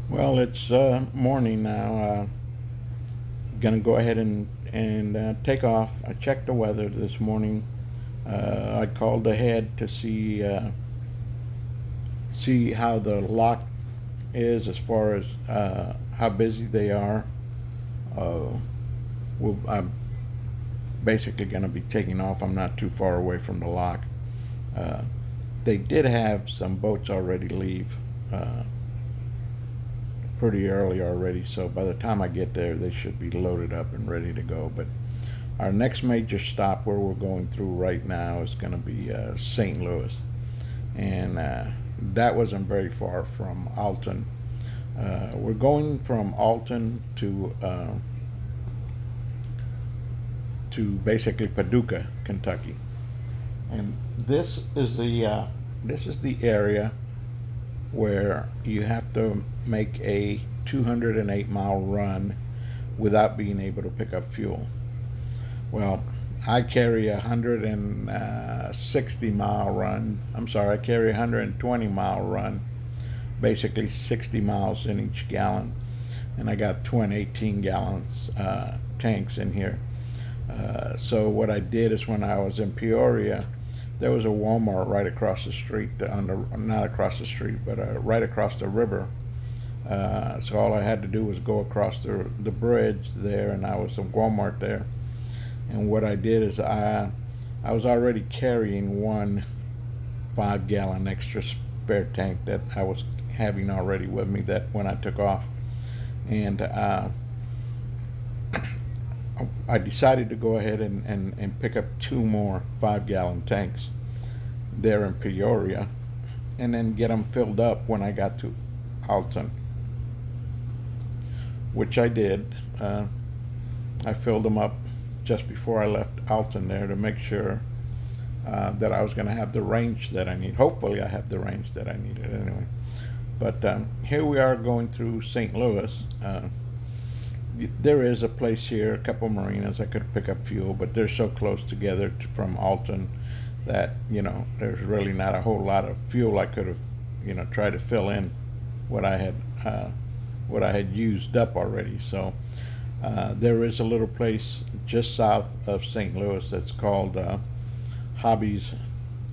Well, it's morning now. Gonna go ahead and take off. I checked the weather this morning. I called ahead to see how the lock is as far as how busy they are. Uh, I'm basically gonna be taking off. I'm not too far away from the lock. Uh, they did have some boats already leave. Pretty early already, so by the time I get there, they should be loaded up and ready to go. But our next major stop, where we're going through right now, is going to be St. Louis, and that wasn't very far from Alton. We're going from Alton to basically Paducah, Kentucky, and this is the area where you have to make a 208-mile run without being able to pick up fuel. Well, I carry a 160-mile run. I'm sorry, I carry a 120-mile run, basically 60 miles in each gallon, and I got 18 gallons tanks in here. So what I did is, when I was in Peoria, there was a Walmart right across the street, not across the street, but right across the river. So all I had to do was go across the bridge there, and I was a Walmart there. And what I did is I was already carrying one 5-gallon extra spare tank that I was having already with me that when I took off. And I decided to go ahead and pick up two more 5-gallon tanks there in Peoria, and then get them filled up when I got to Alton, which I did. I filled them up just before I left Alton there to make sure that I was going to have the range that I need. Hopefully, I have the range that I needed anyway. But here we are going through St. Louis. There is a place here, a couple marinas I could pick up fuel, but they're so close together from Alton that there's really not a whole lot of fuel I could have tried to fill in what I had used up already. So there is a little place just south of St. Louis that's called Hobby's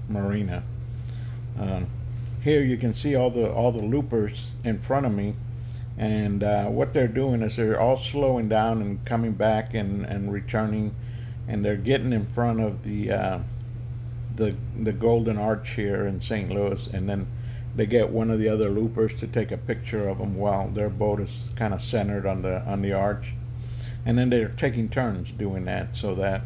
Marina. Here you can see all the loopers in front of me, and what they're doing is they're all slowing down and coming back and returning, and they're getting in front of the Golden Arch here in St. Louis, and then they get one of the other loopers to take a picture of them while their boat is kind of centered on the arch, and then they're taking turns doing that, so that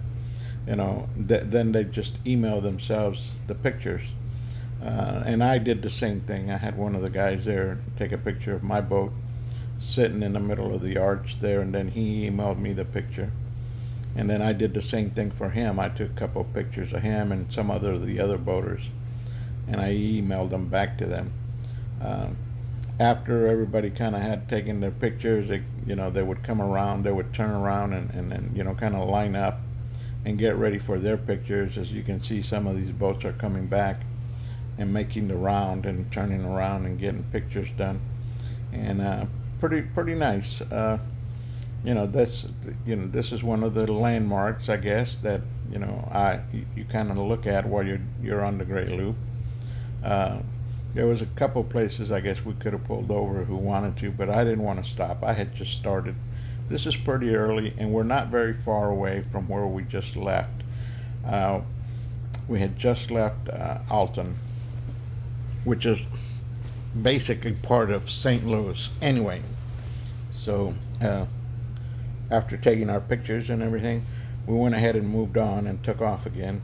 then they just email themselves the pictures. And I did the same thing. I had one of the guys there take a picture of my boat sitting in the middle of the arch there, and then he emailed me the picture. And then I did the same thing for him. I took a couple of pictures of him and some of the other boaters, and I emailed them back to them. After everybody kind of had taken their pictures, they would come around, they would turn around and kind of line up and get ready for their pictures. As you can see, some of these boats are coming back and making the round and turning around and getting pictures done, and pretty nice. This is one of the landmarks, I guess, that you kind of look at while you're on the Great Loop. There was a couple places I guess we could have pulled over who wanted to, but I didn't want to stop. I had just started. This is pretty early, and we're not very far away from where we just left. We had just left Alton, which is basically part of St. Louis anyway. So after taking our pictures and everything, we went ahead and moved on and took off again.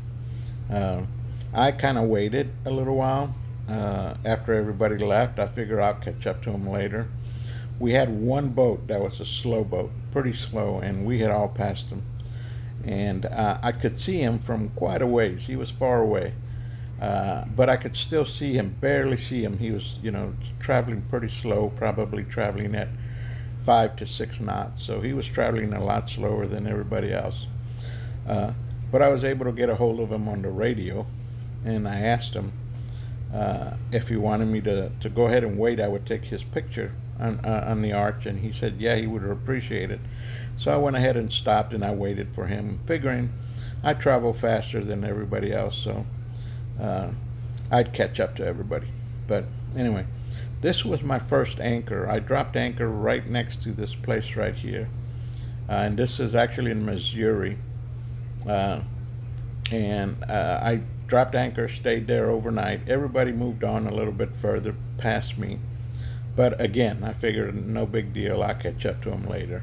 I kind of waited a little while. After everybody left, I figure I'll catch up to them later. We had one boat that was a slow boat, pretty slow, and we had all passed him. And I could see him from quite a ways. He was far away. But I could still see him, barely see him. He was, traveling pretty slow, probably traveling at 5 to 6 knots. So he was traveling a lot slower than everybody else. But I was able to get a hold of him on the radio, and I asked him if he wanted me to go ahead and wait. I would take his picture on the arch, and he said, yeah, he would appreciate it. So I went ahead and stopped, and I waited for him, figuring I travel faster than everybody else, so I'd catch up to everybody. But anyway, this was my first anchor. I dropped anchor right next to this place right here, and this is actually in Missouri. I dropped anchor, stayed there overnight. Everybody moved on a little bit further past me, but again, I figured no big deal. I'll catch up to them later.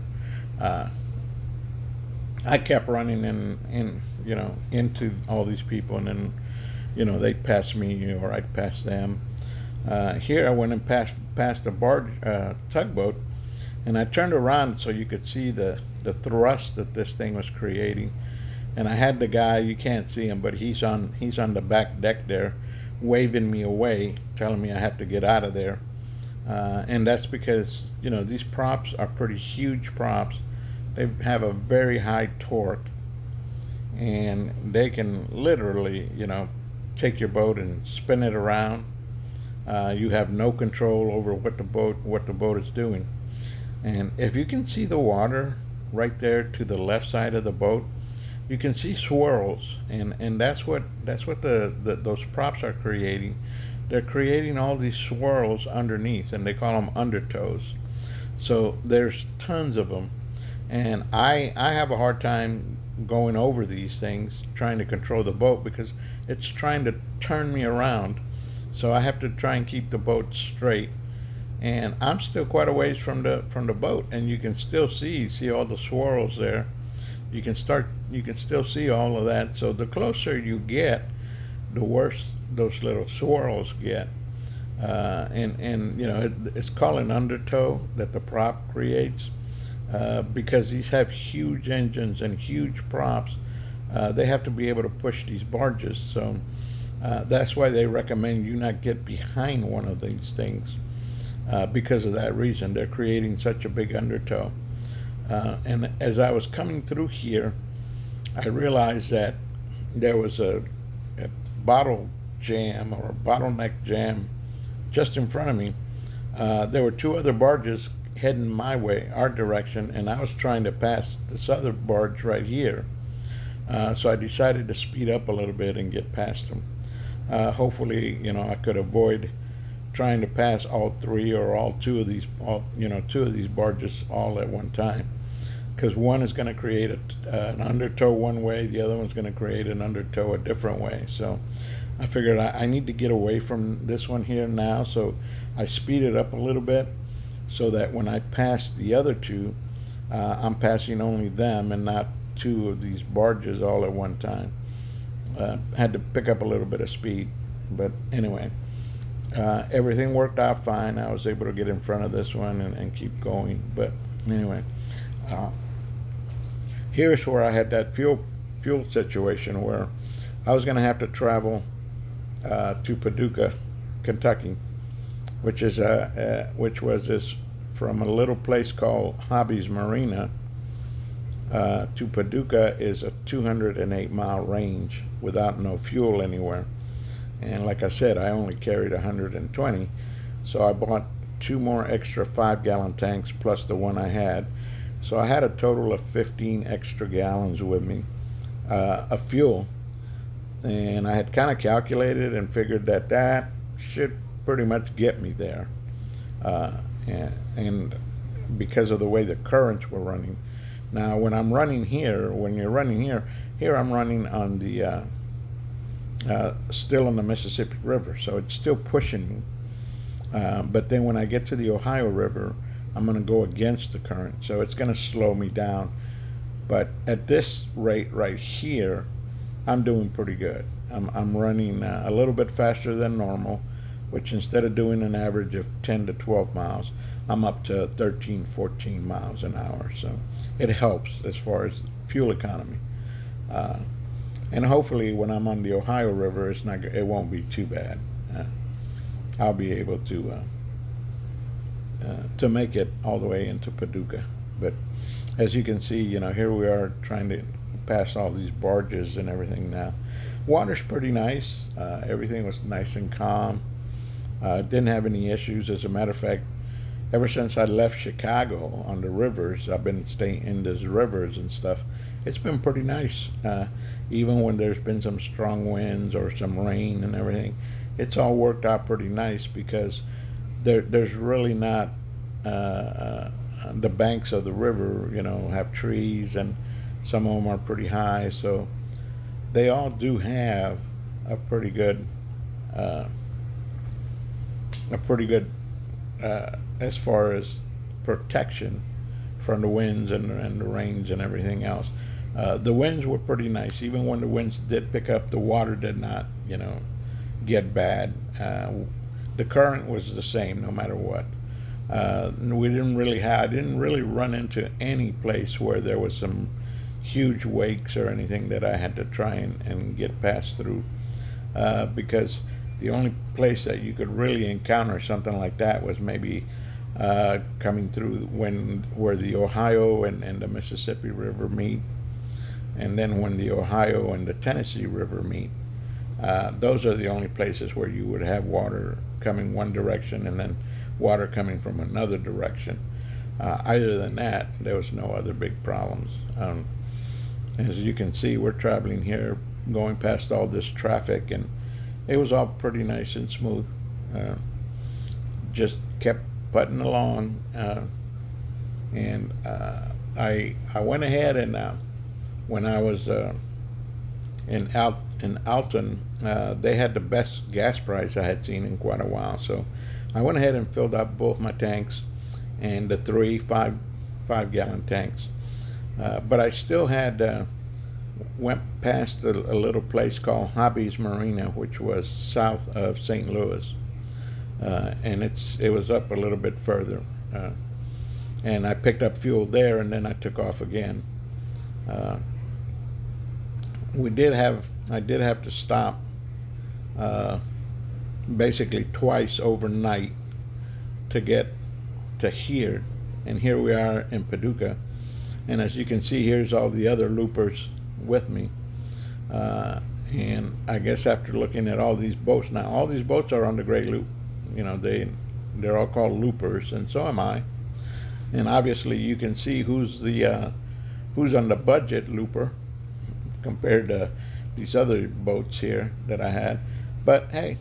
I kept running into all these people, and then they'd pass me or I'd pass them. Here I went and passed a barge tugboat, and I turned around so you could see the thrust that this thing was creating. And I had the guy, you can't see him, but he's on the back deck there, waving me away, telling me I have to get out of there. And that's because these props are pretty huge props. They have a very high torque, and they can literally take your boat and spin it around. You have no control over what the boat is doing. And if you can see the water right there to the left side of the boat, you can see swirls, and that's what those props are creating. They're creating all these swirls underneath, and they call them undertows. So there's tons of them, and I have a hard time going over these things, trying to control the boat, because it's trying to turn me around. So I have to try and keep the boat straight, and I'm still quite a ways from the boat, and you can still see all the swirls there. You can still see all of that. So the closer you get, the worse those little swirls get. It's called an undertow that the prop creates, because these have huge engines and huge props. They have to be able to push these barges. So that's why they recommend you not get behind one of these things, because of that reason. They're creating such a big undertow. And as I was coming through here, I realized that there was a bottle jam or a bottleneck jam just in front of me. There were two other barges heading my way, our direction, and I was trying to pass this other barge right here. So I decided to speed up a little bit and get past them. Hopefully, I could avoid trying to pass all three or two of these barges all at one time, because one is going to create an undertow one way, the other one's going to create an undertow a different way. So I figured I need to get away from this one here now, so I speeded up a little bit so that when I pass the other two, I'm passing only them and not two of these barges all at one time. Had to pick up a little bit of speed, but anyway, everything worked out fine. I was able to get in front of this one and keep going. But anyway, here's where I had that fuel situation where I was going to have to travel to Paducah, Kentucky, which was this from a little place called Hobby's Marina to Paducah is a 208-mile range without no fuel anywhere. And like I said, I only carried 120, so I bought two more extra 5-gallon tanks plus the one I had. So I had a total of 15 extra gallons with me of fuel, and I had kind of calculated and figured that should pretty much get me there. And because of the way the currents were running. Now, when you're running here, here I'm running on the still on the Mississippi River, so it's still pushing me. But then when I get to the Ohio River, I'm going to go against the current, so it's going to slow me down. But at this rate right here, I'm doing pretty good. I'm running a little bit faster than normal, which instead of doing an average of 10 to 12 miles, I'm up to 13, 14 miles an hour. So it helps as far as fuel economy. And hopefully when I'm on the Ohio River, it won't be too bad. I'll be able to make it all the way into Paducah. But as you can see, here we are trying to pass all these barges and everything now. Water's pretty nice. Everything was nice and calm. Didn't have any issues. As a matter of fact, ever since I left Chicago on the rivers, I've been staying in these rivers and stuff. It's been pretty nice. Even when there's been some strong winds or some rain and everything, it's all worked out pretty nice because there's really not the banks of the river, have trees, and some of them are pretty high, so they all do have a pretty good, uh, a pretty good as far as protection from the winds and the rains and everything else. The winds were pretty nice. Even when the winds did pick up, the water did not, get bad. The current was the same no matter what. I didn't really run into any place where there was some huge wakes or anything that I had to try and get past through. Because the only place that you could really encounter something like that was maybe coming through where the Ohio and the Mississippi River meet, and then when the Ohio and the Tennessee River meet. Those are the only places where you would have water coming one direction and then water coming from another direction. Other than that, there was no other big problems. As you can see, we're traveling here, going past all this traffic, and it was all pretty nice and smooth. Just kept putting along, and I went ahead and when I was in Alton, they had the best gas price I had seen in quite a while. So I went ahead and filled up both my tanks and the three 5 gallon tanks. But I still had went past a little place called Hobby's Marina, which was south of St. Louis, and it was up a little bit further. And I picked up fuel there, and then I took off again. I did have to stop basically twice overnight to get to here, and here we are in Paducah. And as you can see, here's all the other loopers with me. And I guess after looking at all these boats, now all these boats are on the Great Loop. They're all called loopers, and so am I. And obviously you can see who's on the budget looper compared to these other boats here that I had. But hey,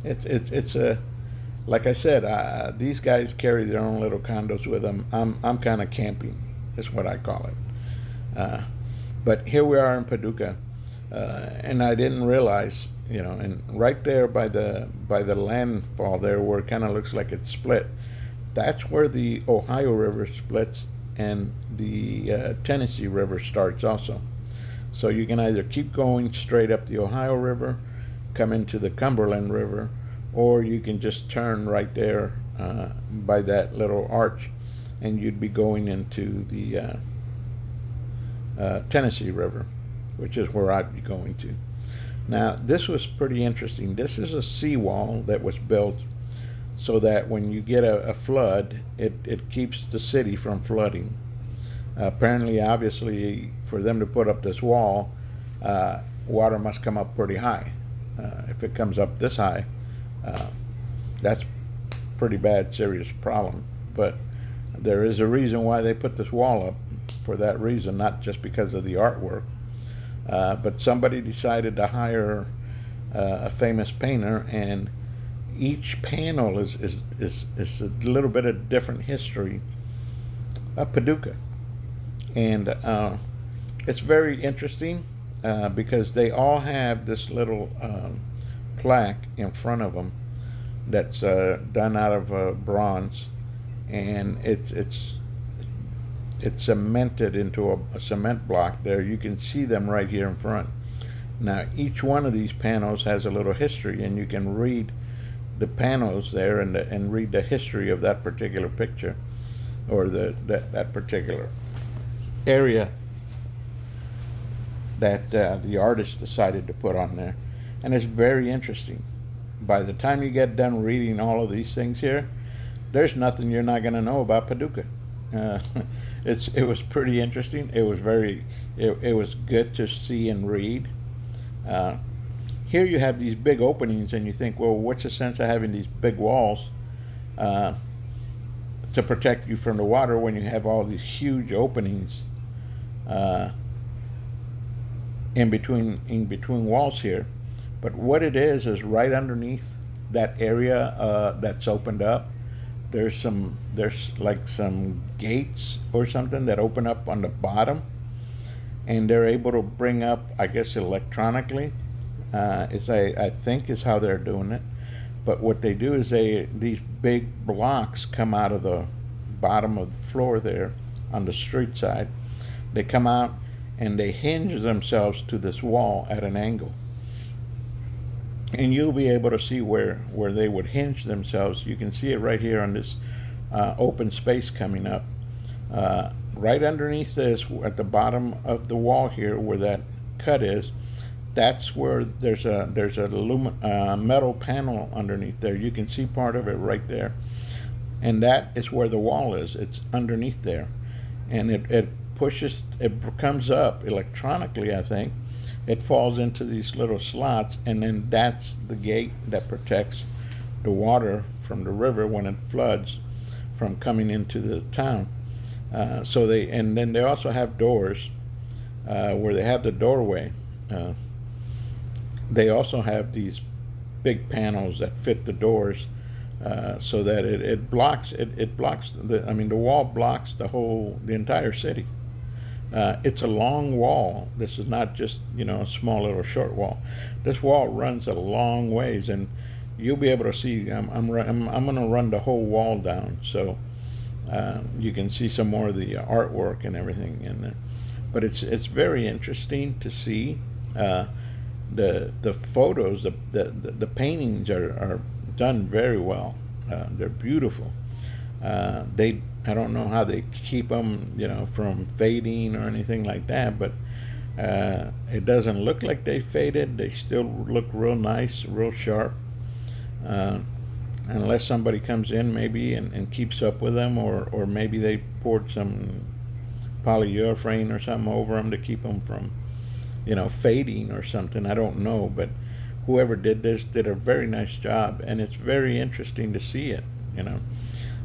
it's a, like I said, these guys carry their own little condos with them. I'm kind of camping, is what I call it. But here we are in Paducah, and I didn't realize, and right there by the landfall there, where it kind of looks like it's split, that's where the Ohio River splits and the Tennessee River starts also. So you can either keep going straight up the Ohio River, come into the Cumberland River, or you can just turn right there by that little arch, and you'd be going into the Tennessee River, which is where I'd be going to. Now, this was pretty interesting. This is a seawall that was built so that when you get a flood, it keeps the city from flooding. Apparently, obviously, for them to put up this wall, water must come up pretty high. If it comes up this high, that's pretty bad, serious problem. But there is a reason why they put this wall up, for that reason, not just because of the artwork. But somebody decided to hire a famous painter, and each panel is a little bit of different history of Paducah. And it's very interesting because they all have this little plaque in front of them that's done out of bronze, and it's cemented into a cement block there. You can see them right here in front. Now, each one of these panels has a little history, and you can read the panels there and read the history of that particular picture, or that particular area that the artist decided to put on there. And it's very interesting. By the time you get done reading all of these things here, there's nothing you're not going to know about Paducah. It was pretty interesting. It was good to see and read. Here you have these big openings, and you think, well, what's the sense of having these big walls? to protect you from the water when you have all these huge openings uh, in between walls here. But what it is right underneath that area that's opened up. There's like some gates or something that open up on the bottom, and they're able to bring up, I guess, electronically. I think is how they're doing it. But what they do is these big blocks come out of the bottom of the floor there on the street side. They come out and they hinge themselves to this wall at an angle. And you'll be able to see where they would hinge themselves. You can see it right here on this open space coming up. Right underneath this, at the bottom of the wall here, where that cut is, that's where there's a metal panel underneath there. You can see part of it right there, and that is where the wall is. It's underneath there, and it pushes. It comes up electronically, I think. It falls into these little slots, and then that's the gate that protects the water from the river when it floods from coming into the town. And then they also have doors where they have the doorway. They also have these big panels that fit the doors, so that it blocks the wall blocks the entire city. It's a long wall. This is not just a small little short wall. This wall runs a long ways, and you'll be able to see. I'm going to run the whole wall down, so you can see some more of the artwork and everything in there. But it's very interesting to see. The photos, the paintings are done very well. They're beautiful. I don't know how they keep them, from fading or anything like that, but it doesn't look like they faded. They still look real nice, real sharp. Unless somebody comes in maybe and keeps up with them, or maybe they poured some polyurethane or something over them to keep them from fading or something. I don't know, but whoever did this did a very nice job, and it's very interesting to see it.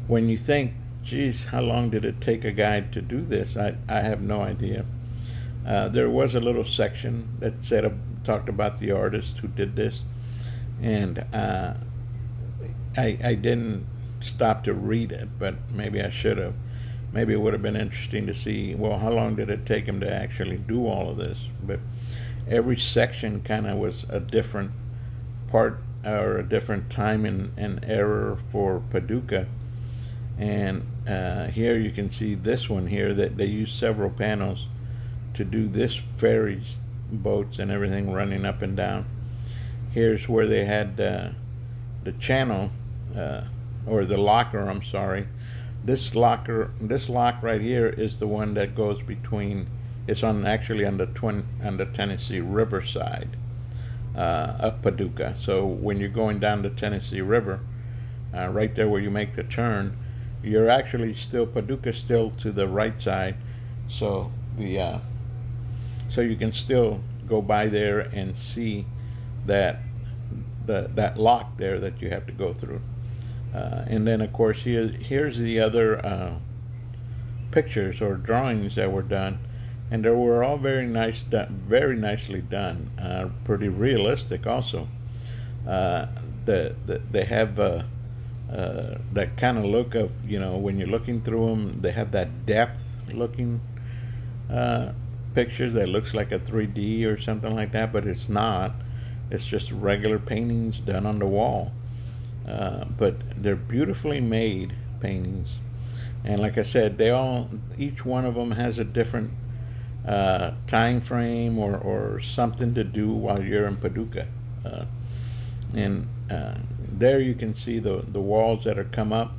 When you think, geez, how long did it take a guy to do this? I have no idea. There was a little section that talked about the artist who did this, and I didn't stop to read it, but maybe I should have. Maybe it would have been interesting to see, well, how long did it take him to actually do all of this? But every section kind of was a different part or a different time and era for Paducah. And here you can see this one here that they used several panels to do this ferries, boats and everything running up and down. Here's where they had the channel, or the locker, I'm sorry. This lock right here is the one that goes between. It's actually on the Tennessee River side of Paducah. So when you're going down the Tennessee River, right there where you make the turn, you're actually Paducah still to the right side. So so you can still go by there and see that lock there that you have to go through. And then of course here's the other pictures or drawings that were done, and they were all very nicely done, pretty realistic also. They have that kind of look of, when you're looking through them, they have that depth looking pictures that looks like a 3D or something like that, but it's not. It's just regular paintings done on the wall. But they're beautifully made paintings, and like I said, each one of them has a different time frame or something to do while you're in Paducah. And there you can see the walls that are come up,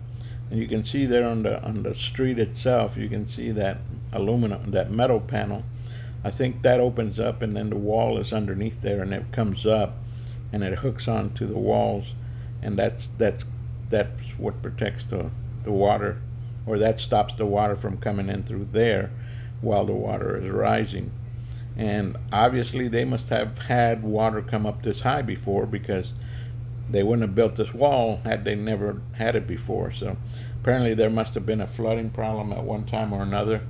and you can see there on the street itself, you can see that that metal panel. I think that opens up, and then the wall is underneath there, and it comes up and it hooks onto the walls. And that's what protects the water, or that stops the water from coming in through there while the water is rising. And obviously they must have had water come up this high before, because they wouldn't have built this wall had they never had it before. So Apparently there must have been a flooding problem at one time or another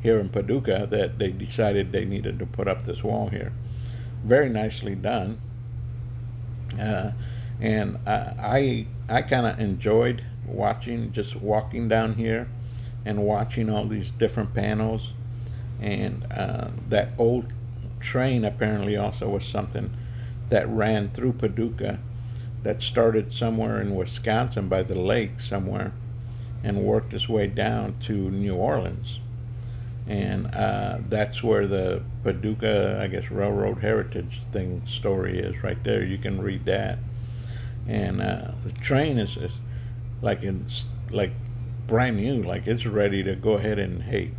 here in Paducah that they decided they needed to put up this wall here. Very nicely done. And I kind of enjoyed watching, just walking down here and watching all these different panels. And that old train apparently also was something that ran through Paducah, that started somewhere in Wisconsin by the lake somewhere and worked its way down to New Orleans. And that's where the Paducah, I guess, Railroad Heritage thing story is right there. You can read that. And the train is like it's like brand new, like it's ready to go ahead and, hey,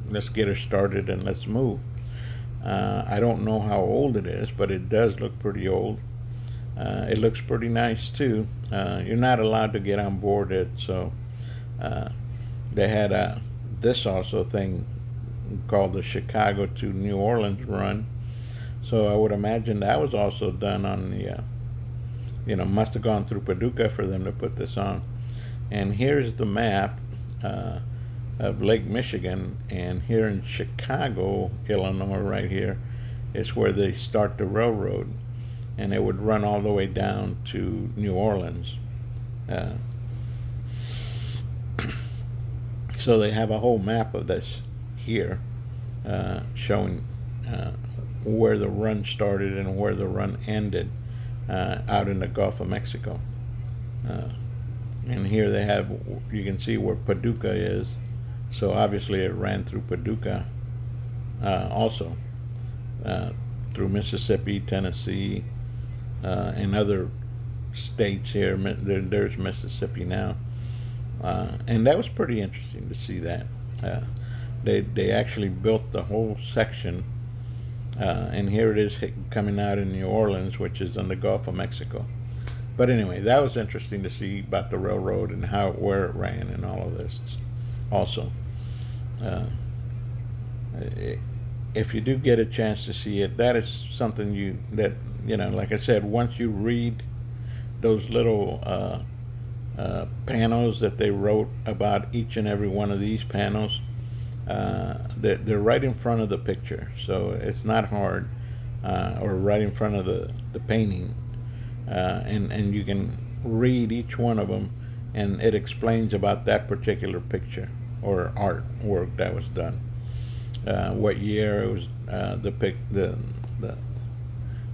let's get her started and let's move. I don't know how old it is, but it does look pretty old. It looks pretty nice too. You're not allowed to get on board it, so they had this also thing called the Chicago to New Orleans run. So I would imagine that was also done on the, must have gone through Paducah for them to put this on. And here's the map of Lake Michigan, and here in Chicago, Illinois, right here, is where they start the railroad, and it would run all the way down to New Orleans. So they have a whole map of this here, showing where the run started and where the run ended out in the Gulf of Mexico. And here they have, you can see where Paducah is. So obviously it ran through Paducah also, through Mississippi, Tennessee, and other states here. There's Mississippi now. And that was pretty interesting to see that. They actually built the whole section, and here it is coming out in New Orleans, which is in the Gulf of Mexico. But anyway, that was interesting to see about the railroad and where it ran and all of this also. If you do get a chance to see it, that is something like I said, once you read those little panels that they wrote about each and every one of these panels, they're right in front of the picture, so it's not hard, or right in front of the painting, and you can read each one of them, and it explains about that particular picture or artwork that was done, what year it was,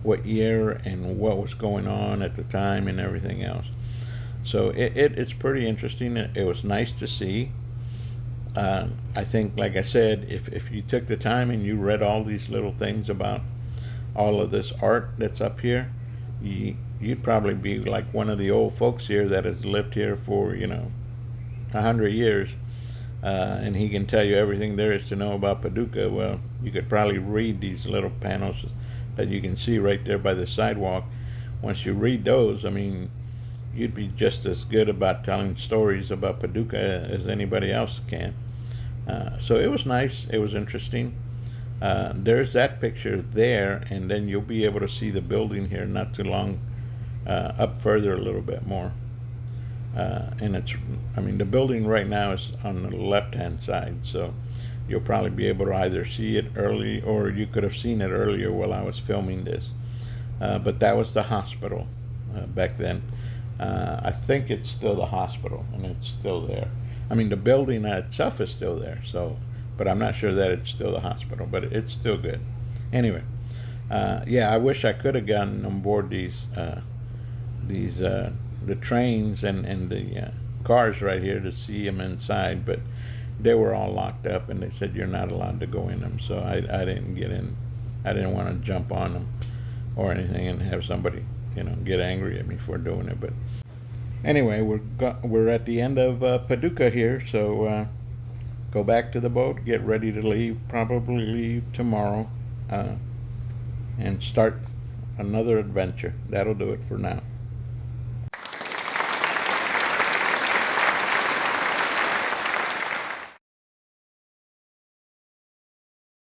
what year and what was going on at the time and everything else. So it's pretty interesting. It was nice to see. I think, like I said, if you took the time and you read all these little things about all of this art that's up here, you'd probably be like one of the old folks here that has lived here for 100 years, and he can tell you everything there is to know about Paducah. Well, you could probably read these little panels that you can see right there by the sidewalk. Once you read those, I mean, you'd be just as good about telling stories about Paducah as anybody else can. So it was nice. It was interesting. There's that picture there, and then you'll be able to see the building here not too long up further a little bit more. And the building right now is on the left-hand side, so you'll probably be able to either see it early, or you could have seen it earlier while I was filming this. But that was the hospital back then. I think it's still the hospital, and it's still there. I mean, the building itself is still there, but I'm not sure that it's still the hospital, but it's still good. Anyway, I wish I could have gotten on board the trains and the cars right here to see them inside, but they were all locked up, and they said you're not allowed to go in them, so I didn't get in. I didn't want to jump on them or anything and have somebody get angry at me for doing it. But anyway, we're at the end of Paducah here, so go back to the boat, get ready to leave, probably leave tomorrow, and start another adventure. That'll do it for now.